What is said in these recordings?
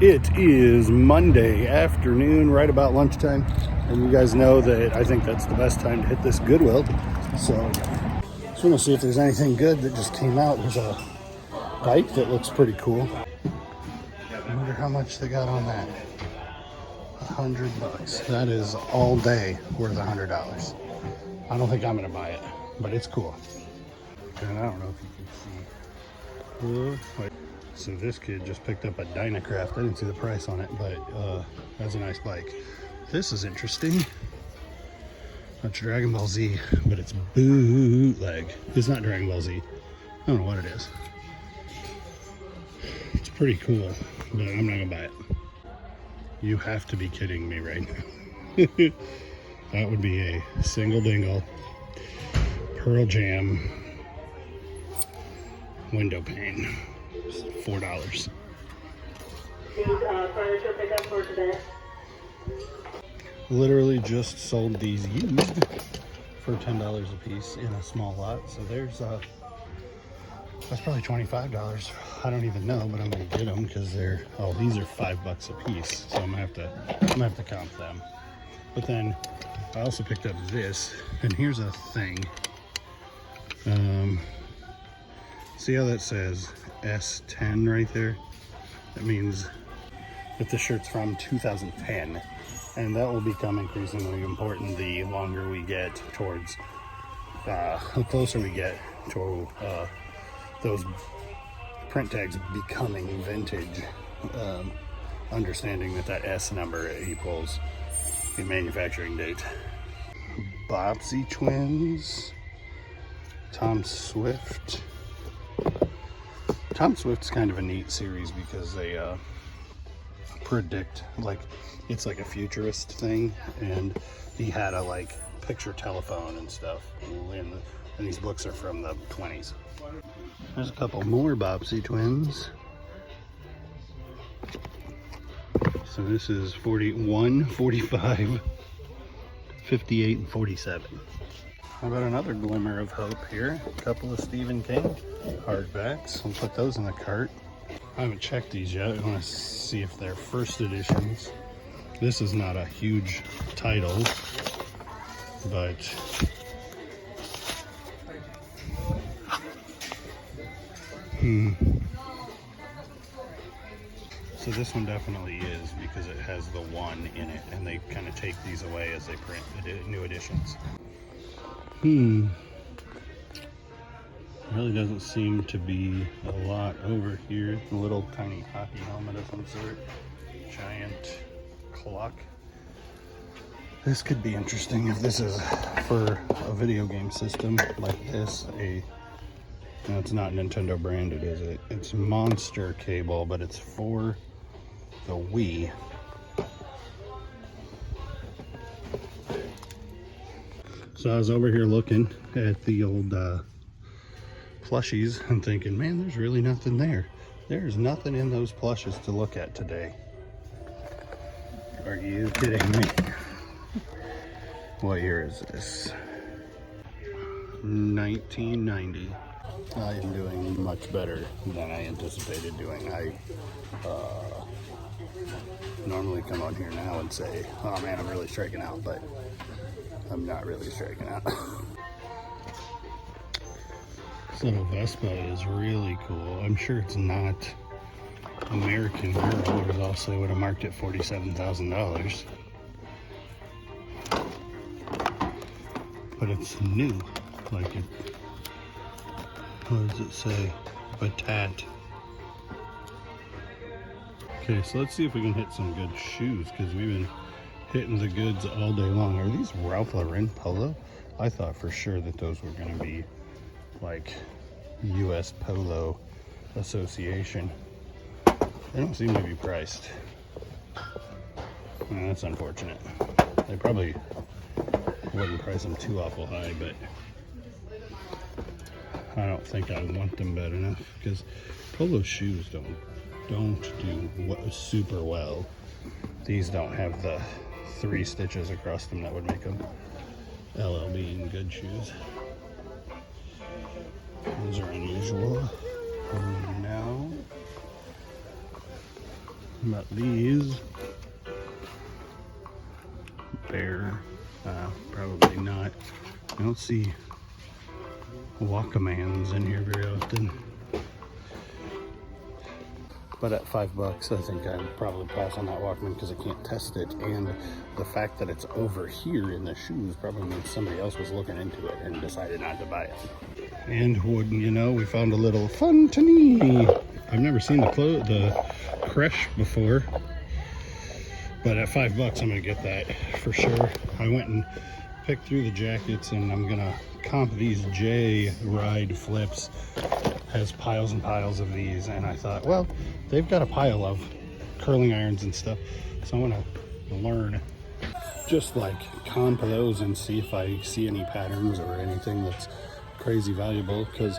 It is Monday afternoon, right about lunchtime, and you guys know that I think that's the best time to hit this Goodwill. So just want to see if there's anything good that just came out. There's a bike that looks pretty cool. I wonder how much they got on that. $100. That is all day worth $100. I don't think I'm gonna buy it, but it's cool. And I don't know if you can see. So this kid just picked up a Dynacraft. I didn't see the price on it, but that's a nice bike. This is interesting. That's Dragon Ball Z, but it's bootleg. It's not Dragon Ball Z. I don't know what it is. It's pretty cool, but I'm not gonna buy it. You have to be kidding me right now. That would be a single dingle Pearl Jam window pane. $4. Furniture pickup for today. Literally just sold these used for $10 a piece in a small lot. So there's that's probably $25. I don't even know, but I'm gonna get them because they're these are $5 a piece. So I'm gonna have to count them. But then I also picked up this, and here's a thing. See how that says S10 right there? That means that the shirt's from 2010, and that will become increasingly important the longer we get towards, the closer we get to those print tags becoming vintage, understanding that S number equals the manufacturing date. Bopsy Twins, Tom Swift. Tom Swift's kind of a neat series because they predict, like, it's like a futurist thing, and he had a like picture telephone and stuff, and these books are from the 20s. There's a couple more Bopsy Twins. So this is 41, 45, 58, and 47. How about another glimmer of hope here? A couple of Stephen King hardbacks. We'll put those in the cart. I haven't checked these yet. I want to see if they're first editions. This is not a huge title, but so this one definitely is, because it has the one in it, and they kind of take these away as they print new editions. Really doesn't seem to be a lot over here. A little tiny hockey helmet of some sort. Giant clock. This could be interesting if this is for a video game system like this. No, it's not Nintendo branded, is it? It's Monster cable, but it's for the Wii. So I was over here looking at the old plushies and thinking, man, there's really nothing there. There's nothing in those plushes to look at today. Are you kidding me? What year is this? 1990. I am doing much better than I anticipated doing. I normally come on here now and say, oh man, I'm really striking out, but I'm not really striking out. This little Vespa is really cool. I'm sure it's not American Girl, or else they would have marked it $47,000. But it's new. Like it, what does it say? Batat. Okay, so let's see if we can hit some good shoes, because we've been hitting the goods all day long. Are these Ralph Lauren Polo? I thought for sure that those were going to be like US Polo Association. They don't seem to be priced. Well, that's unfortunate. They probably wouldn't price them too awful high, but I don't think I want them bad enough, because Polo shoes don't do super well. These don't have the 3 stitches across them that would make them LLB and good shoes. Those are unusual. Now But these, probably not. I don't see Walkmans in here very often. But at $5, I think I'd probably pass on that Walkman because I can't test it. And the fact that it's over here in the shoes probably means somebody else was looking into it and decided not to buy it. And wouldn't you know, we found a little Fontanini. I've never seen the Creche before. But at $5, I'm gonna get that for sure. I went and picked through the jackets, and I'm gonna comp these J Ride flips. Has piles and piles of these, and I thought, well, they've got a pile of curling irons and stuff, so I want to learn, just like comp those and see if I see any patterns or anything that's crazy valuable. Because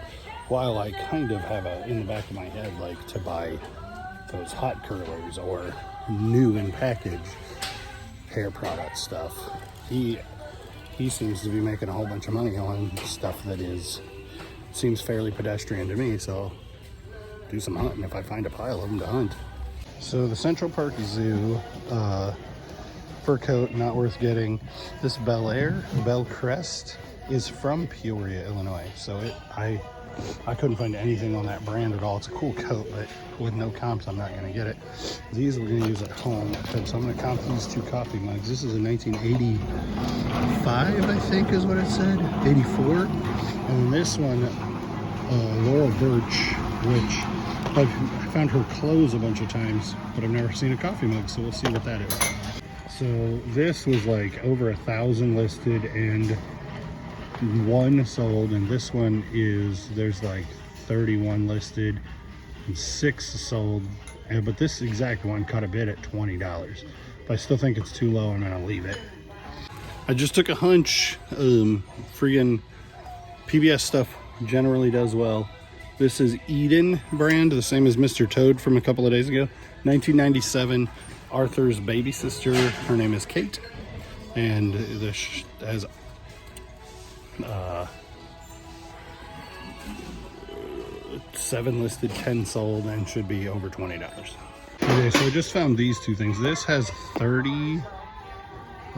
while I kind of have in the back of my head like to buy those hot curlers or new in package hair product stuff, he seems to be making a whole bunch of money on stuff that seems fairly pedestrian to me, so do some hunting if I find a pile of them to hunt. So the Central Park Zoo fur coat, not worth getting. This Bel Crest, is from Peoria, Illinois. So I couldn't find anything on that brand at all. It's a cool coat, but with no comps, I'm not gonna get it. These we're gonna use at home, so I'm gonna comp these two coffee mugs. This is a 1985, I think is what it said, 84. And this one, Laurel Birch, which I found her clothes a bunch of times, but I've never seen a coffee mug, so we'll see what that is. So this was like over 1,000 listed and 1 sold, and this one there's like 31 listed and 6 sold, but this exact one cut a bid at $20. But I still think it's too low, and I'm gonna leave it. I just took a hunch. Friggin' PBS stuff generally does well. This is Eden brand, the same as Mr. Toad from a couple of days ago. 1997, Arthur's baby sister, her name is Kate, and this has 7 listed, 10 sold, and should be over $20. Okay, so I just found these two things. This has 30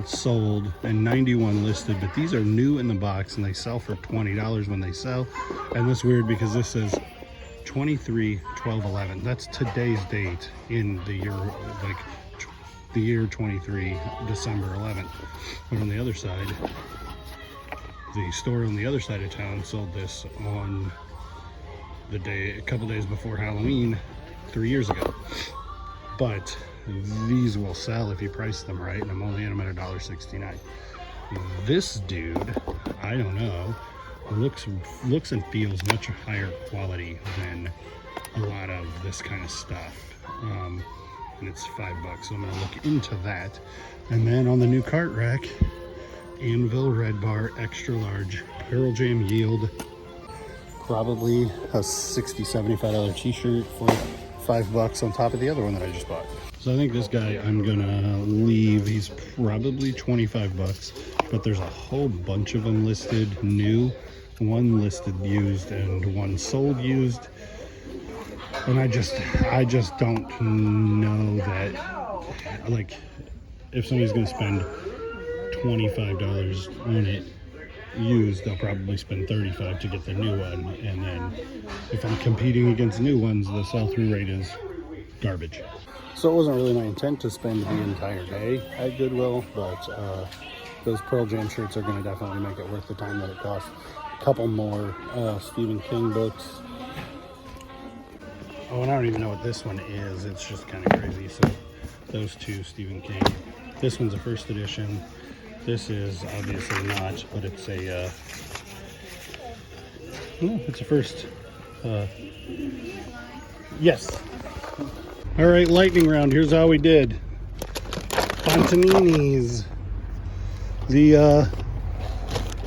sold and 91 listed, but these are new in the box and they sell for $20 when they sell. And that's weird because this says 23/12/11. That's today's date in the year, like the year 23, December 11th. But on the other side, the store on the other side of town sold this on the day, a couple days before Halloween 3 years ago. But these will sell if you price them right, and I'm only in them at $1.69. This dude, I don't know, looks and feels much higher quality than a lot of this kind of stuff. And it's $5, so I'm gonna look into that. And then on the new cart rack, Anvil Red Bar Extra Large Pearl Jam Yield. Probably a $60-$75 t-shirt for $5 on top of the other one that I just bought. So I think this guy I'm gonna leave. He's probably $25, but there's a whole bunch of them listed new, 1 listed used, and 1 sold used. And I just don't know that, like, if somebody's gonna spend $25 on it used, they'll probably spend $35 to get the new one. And then if I'm competing against new ones, the sell-through rate is garbage. So it wasn't really my intent to spend the entire day at Goodwill, but those Pearl Jam shirts are going to definitely make it worth the time that it costs. A couple more Stephen King books. Oh, and I don't even know what this one is. It's just kind of crazy. So those 2 Stephen King. This one's a first edition. This is obviously not, but it's a it's a first. Yes. All right, lightning round. Here's how we did. Fontanini's.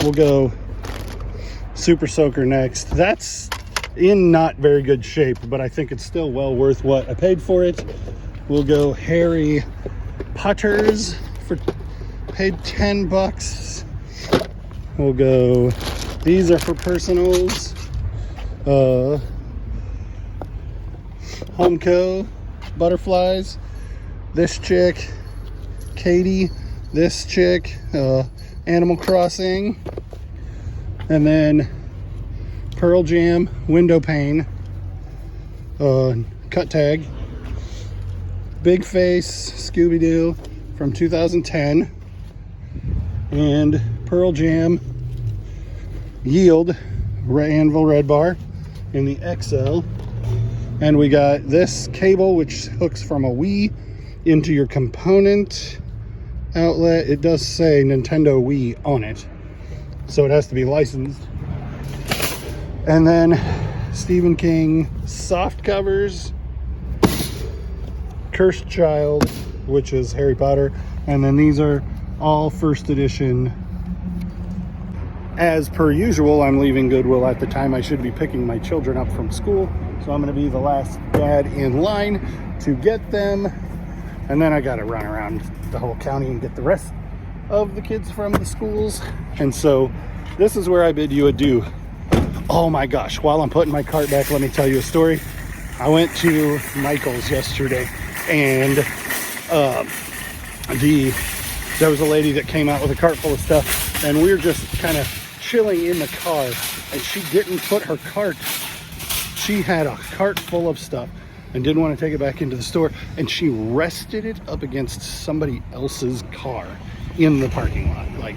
We'll go Super Soaker next. That's in not very good shape, but I think it's still well worth what I paid for it. We'll go Harry Potter's paid $10. We'll go, these are for personals. Homeco butterflies, this chick, Katie, this chick, Animal Crossing, and then Pearl Jam, window pane, cut tag, Big Face, Scooby-Doo from 2010, and Pearl Jam, Yield, Anvil Red Bar in the XL. And we got this cable which hooks from a Wii into your component outlet. It does say Nintendo Wii on it, so it has to be licensed. And then Stephen King soft covers, Cursed Child, which is Harry Potter, and then these are all first edition. As per usual, I'm leaving Goodwill at the time I should be picking my children up from school, so I'm going to be the last dad in line to get them, and then I got to run around the whole county and get the rest of the kids from the schools. And so this is where I bid you adieu. Oh my gosh, while I'm putting my cart back, let me tell you a story. I went to Michael's yesterday, and there was a lady that came out with a cart full of stuff, and we were just kind of chilling in the car, and she didn't put her cart. She had a cart full of stuff and didn't want to take it back into the store, and she rested it up against somebody else's car in the parking lot, like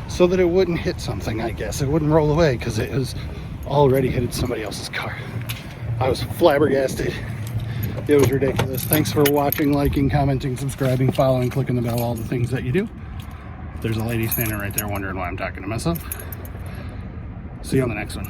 so that it wouldn't hit something. I guess it wouldn't roll away because it was already hit somebody else's car. I was flabbergasted. It was ridiculous. Thanks for watching, liking, commenting, subscribing, following, clicking the bell, all the things that you do. There's a lady standing right there wondering why I'm talking to myself. See you on the next one.